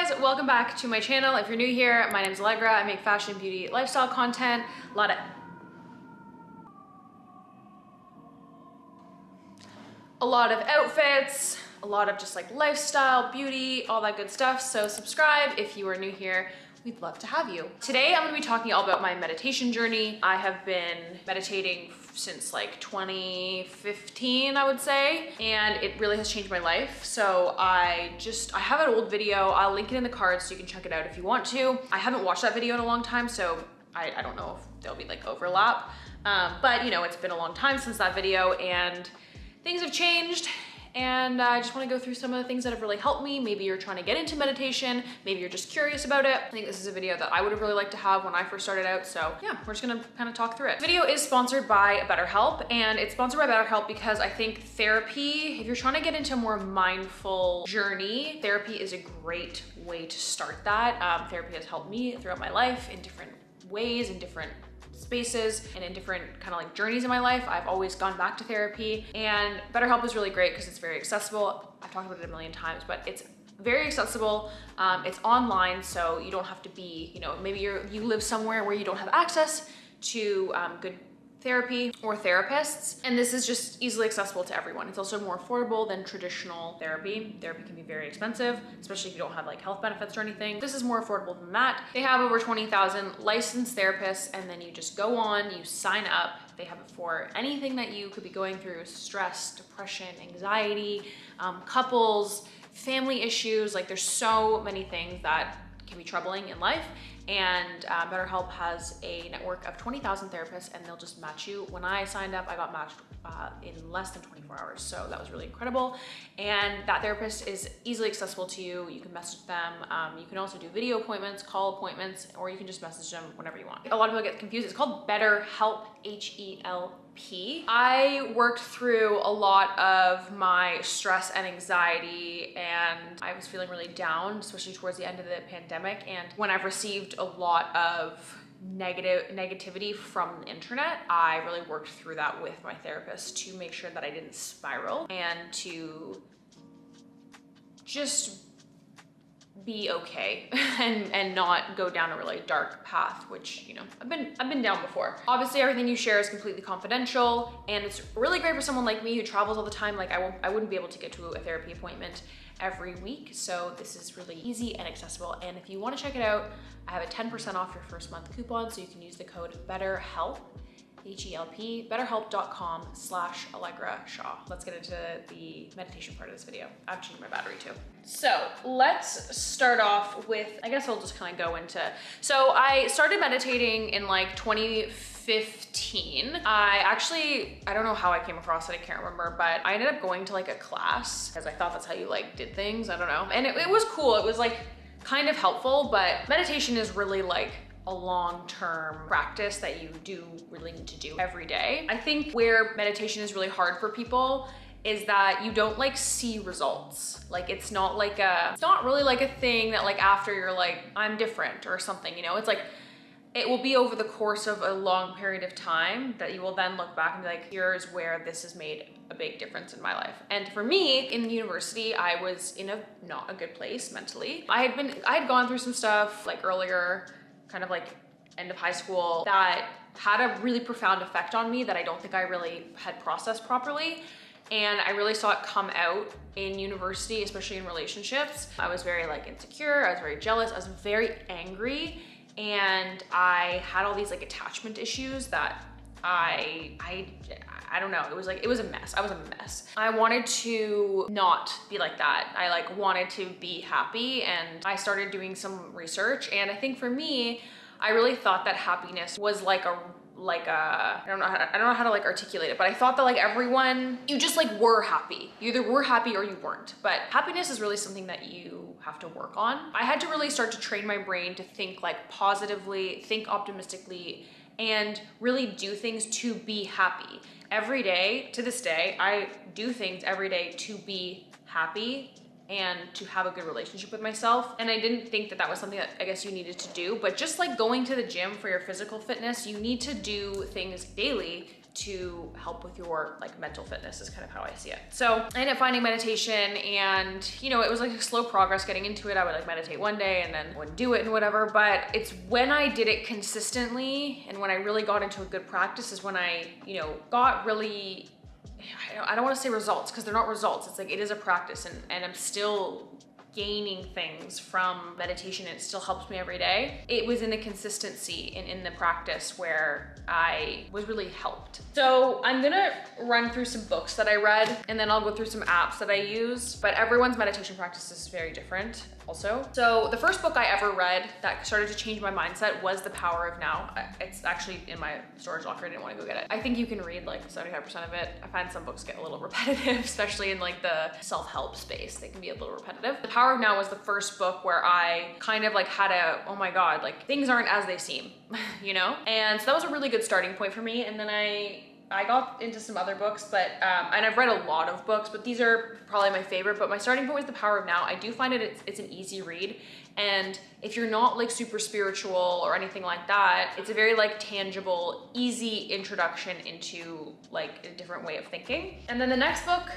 guys, welcome back to my channel. If you're new here, my name is Allegra. I make fashion, beauty, lifestyle content, a lot of outfits, a lot of just like lifestyle, beauty, all that good stuff. So subscribe if you are new here. We'd love to have you. Today, I'm gonna be talking all about my meditation journey. I have been meditating since like 2015, I would say, and it really has changed my life. So I have an old video. I'll link it in the cards so you can check it out if you want to. I haven't watched that video in a long time, so I don't know if there'll be like overlap, but you know, it's been a long time since that video and things have changed. And I just wanna go through some of the things that have really helped me. Maybe you're trying to get into meditation, maybe you're just curious about it. I think this is a video that I would have really liked to have when I first started out. So yeah, we're just gonna kind of talk through it. The video is sponsored by BetterHelp, and it's sponsored by BetterHelp because I think therapy, if you're trying to get into a more mindful journey, therapy is a great way to start that. Therapy has helped me throughout my life in different ways, in different spaces, and in different kind of like journeys in my life. I've always gone back to therapy, and BetterHelp is really great because it's very accessible. I've talked about it a million times, but it's very accessible. It's online, so you don't have to be, you know, maybe you live somewhere where you don't have access to good therapy or therapists, and this is just easily accessible to everyone. It's also more affordable than traditional therapy. Therapy can be very expensive, especially if you don't have like health benefits or anything. This is more affordable than that. They have over 20,000 licensed therapists, and then you just go on, you sign up. They have it for anything that you could be going through: stress, depression, anxiety, couples, family issues. Like, there's so many things that can be troubling in life. And BetterHelp has a network of 20,000 therapists, and they'll just match you. When I signed up, I got matched in less than 24 hours. So that was really incredible. And that therapist is easily accessible to you. You can message them. You can also do video appointments, call appointments, or you can just message them whenever you want. A lot of people get confused. It's called BetterHelp, H-E-L-P. I worked through a lot of my stress and anxiety, and I was feeling really down, especially towards the end of the pandemic. And when I've received a lot of negativity from the internet, I really worked through that with my therapist to make sure that I didn't spiral and to just be okay and not go down a really dark path, which, you know, I've been down before. Obviously, everything you share is completely confidential, and it's really great for someone like me who travels all the time. Like, I wouldn't be able to get to a therapy appointment every week, so this is really easy and accessible. And if you want to check it out, I have a 10% off your first month coupon, so you can use the code BetterHelp, H-E-L-P, betterhelp.com/Allegra Shaw. Let's get into the meditation part of this video. I've changed my battery too. So let's start off with, I guess I'll just kind of go into, so I started meditating in like 2015. I don't know how I came across it, I can't remember, but I ended up going to like a class because I thought that's how you like did things, I don't know. And it was cool, it was like kind of helpful, but meditation is really like a long-term practice that you do really need to do every day. I think where meditation is really hard for people is that you don't like see results. Like, it's not really like a thing that like after you're like, I'm different or something, you know? It's like, it will be over the course of a long period of time that you will then look back and be like, here's where this has made a big difference in my life. And for me, in university, I was in not a good place mentally. I had gone through some stuff like earlier, kind of like end of high school, that had a really profound effect on me that I don't think I really had processed properly. And I really saw it come out in university, especially in relationships. I was very like insecure, I was very jealous, I was very angry, and I had all these like attachment issues that I don't know, it was a mess. I was a mess. I wanted to not be like that. I like wanted to be happy, and I started doing some research, and I think for me, I really thought that happiness was like a I don't know how to like articulate it, but I thought that like everyone, you just like were happy. You either were happy or you weren't. But happiness is really something that you have to work on. I had to really start to train my brain to think like positively, think optimistically, and really do things to be happy. Every day, to this day, I do things every day to be happy and to have a good relationship with myself. And I didn't think that that was something that I guess you needed to do, but just like going to the gym for your physical fitness, you need to do things daily to help with your like mental fitness is kind of how I see it. So I ended up finding meditation, and you know, it was like a slow progress getting into it. I would like meditate one day and then wouldn't do it and whatever, but it's when I did it consistently and when I really got into a good practice is when I, you know, got really, I don't want to say results because they're not results. It's like, it is a practice, and I'm still gaining things from meditation. It still helps me every day. It was in the consistency and in the practice where I was really helped. So I'm gonna run through some books that I read, and then I'll go through some apps that I use, but everyone's meditation practice is very different also. So the first book I ever read that started to change my mindset was The Power of Now. It's actually in my storage locker. I didn't want to go get it. I think you can read like 75% of it. I find some books get a little repetitive, especially in like the self-help space. They can be a little repetitive. The Power of Now was the first book where I kind of like had a, oh my God, like things aren't as they seem, you know? And so that was a really good starting point for me. And then I got into some other books, but, and I've read a lot of books, but these are probably my favorite, but my starting point was The Power of Now. I do find it's an easy read. And if you're not like super spiritual or anything like that, it's a very like tangible, easy introduction into like a different way of thinking. And then the next book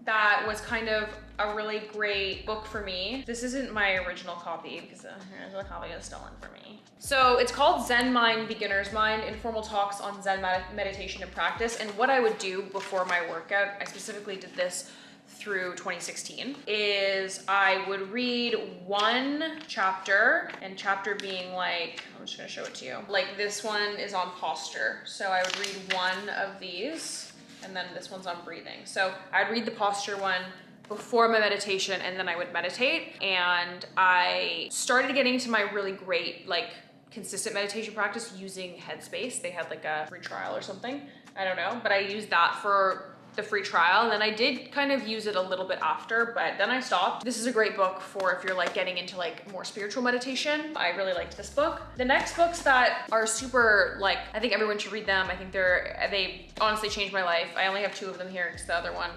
that was kind of a really great book for me. This isn't my original copy because here's the copy that's stolen from me. So it's called Zen Mind, Beginner's Mind, Informal Talks on Zen Meditation and Practice. And what I would do before my workout, I specifically did this through 2016, is I would read one chapter, and chapter being like, I'm just gonna show it to you. Like this one is on posture. So I would read one of these, and then this one's on breathing. So I'd read the posture one before my meditation, and then I would meditate. And I started getting into my really great, like consistent meditation practice using Headspace. They had like a free trial or something. I don't know, but I used that for the free trial. And then I did kind of use it a little bit after, but then I stopped. This is a great book for if you're like getting into like more spiritual meditation. I really liked this book. The next books that are super like, I think everyone should read them. I think they honestly changed my life. I only have 2 of them here because the other one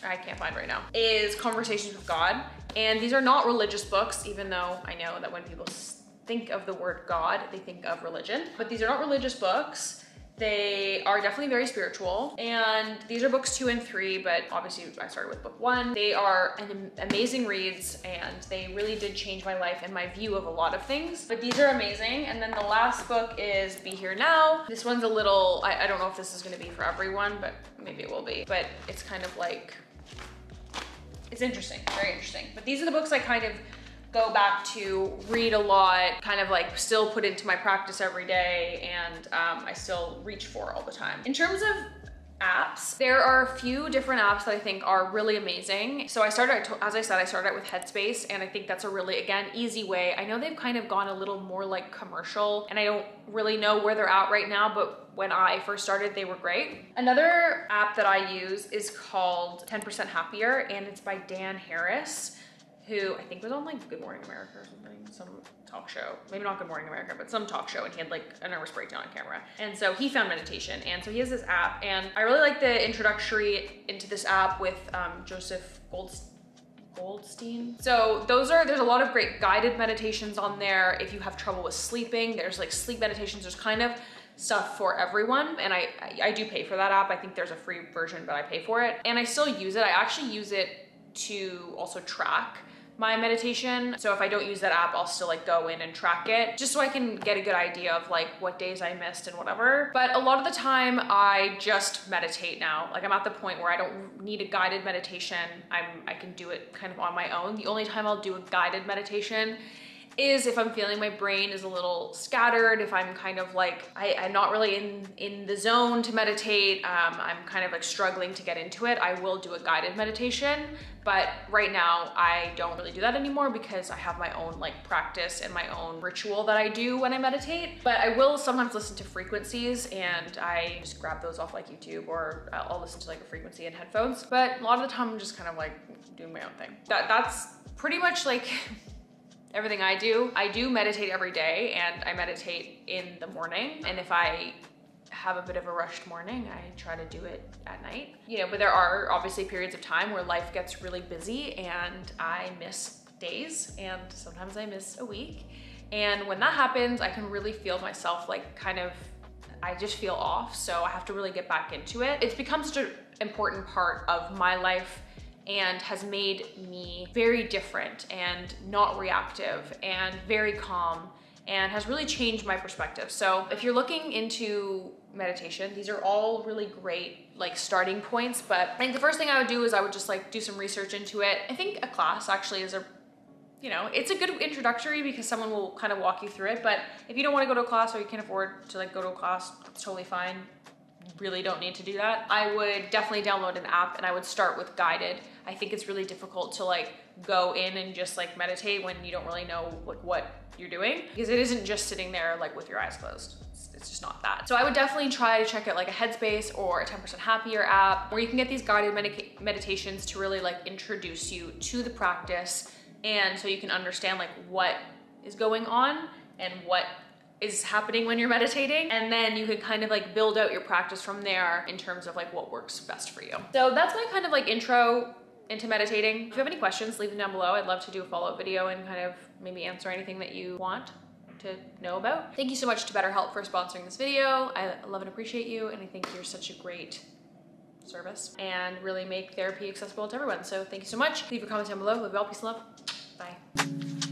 I can't find right now, is Conversations with God. And these are not religious books, even though I know that when people think of the word God, they think of religion, but these are not religious books. They are definitely very spiritual, and these are books 2 and 3, but obviously I started with book 1. They are amazing reads, and they really did change my life and my view of a lot of things, but these are amazing. And then the last book is Be Here Now. This one's a little, I don't know if this is gonna be for everyone, but maybe it will be, but it's kind of like, it's interesting, very interesting. But these are the books I kind of go back to, read a lot, kind of like still put into my practice every day, and I still reach for all the time. In terms of apps, there are a few different apps that I think are really amazing. So I started, as I said, I started out with Headspace, and I think that's a really, again, easy way. I know they've kind of gone a little more like commercial, and I don't really know where they're at right now, but when I first started, they were great. Another app that I use is called 10% Happier, and it's by Dan Harris, who I think was on like Good Morning America or something, some talk show, maybe not Good Morning America, but some talk show, and he had like a nervous breakdown on camera. And so he found meditation, and so he has this app, and I really like the introductory into this app with Joseph Goldstein. So there's a lot of great guided meditations on there. If you have trouble with sleeping, there's like sleep meditations. There's kind of stuff for everyone, and I do pay for that app. I think there's a free version, but I pay for it, and I still use it. I actually use it to also track my meditation. So if I don't use that app, I'll still like go in and track it just so I can get a good idea of like what days I missed and whatever. But a lot of the time I just meditate now. Like I'm at the point where I don't need a guided meditation. I can do it kind of on my own. The only time I'll do a guided meditation is if I'm feeling my brain is a little scattered, if I'm kind of like, I'm not really in the zone to meditate, I'm kind of like struggling to get into it, I will do a guided meditation. But right now I don't really do that anymore because I have my own like practice and my own ritual that I do when I meditate. But I will sometimes listen to frequencies, and I just grab those off like YouTube, or I'll listen to like a frequency in headphones. But a lot of the time I'm just kind of like doing my own thing. That's pretty much like everything I do. I do meditate every day, and I meditate in the morning. And if I have a bit of a rushed morning, I try to do it at night. You know, but there are obviously periods of time where life gets really busy and I miss days, and sometimes I miss a week. And when that happens, I can really feel myself like kind of I just feel off, so I have to really get back into it. It's become such an important part of my life and has made me very different and not reactive and very calm, and has really changed my perspective. So if you're looking into meditation, these are all really great like starting points, but I think the first thing I would do is I would just like do some research into it. I think a class actually is it's a good introductory because someone will kind of walk you through it, but if you don't want to go to a class or you can't afford to like go to a class, it's totally fine. You really don't need to do that. I would definitely download an app and I would start with guided. I think it's really difficult to like go in and just like meditate when you don't really know like what you're doing, because it isn't just sitting there like with your eyes closed. It's just not that. So I would definitely try to check out like a Headspace or a 10% Happier app, where you can get these guided meditations to really like introduce you to the practice, and so you can understand like what is going on and what is happening when you're meditating, and then you can kind of like build out your practice from there in terms of like what works best for you. So that's my kind of like intro into meditating. If you have any questions, leave them down below. I'd love to do a follow-up video and kind of maybe answer anything that you want to know about. Thank you so much to BetterHelp for sponsoring this video. I love and appreciate you, and I think you're such a great service and really make therapy accessible to everyone. So thank you so much. Leave your comments down below. Love you all. Peace and love. Bye.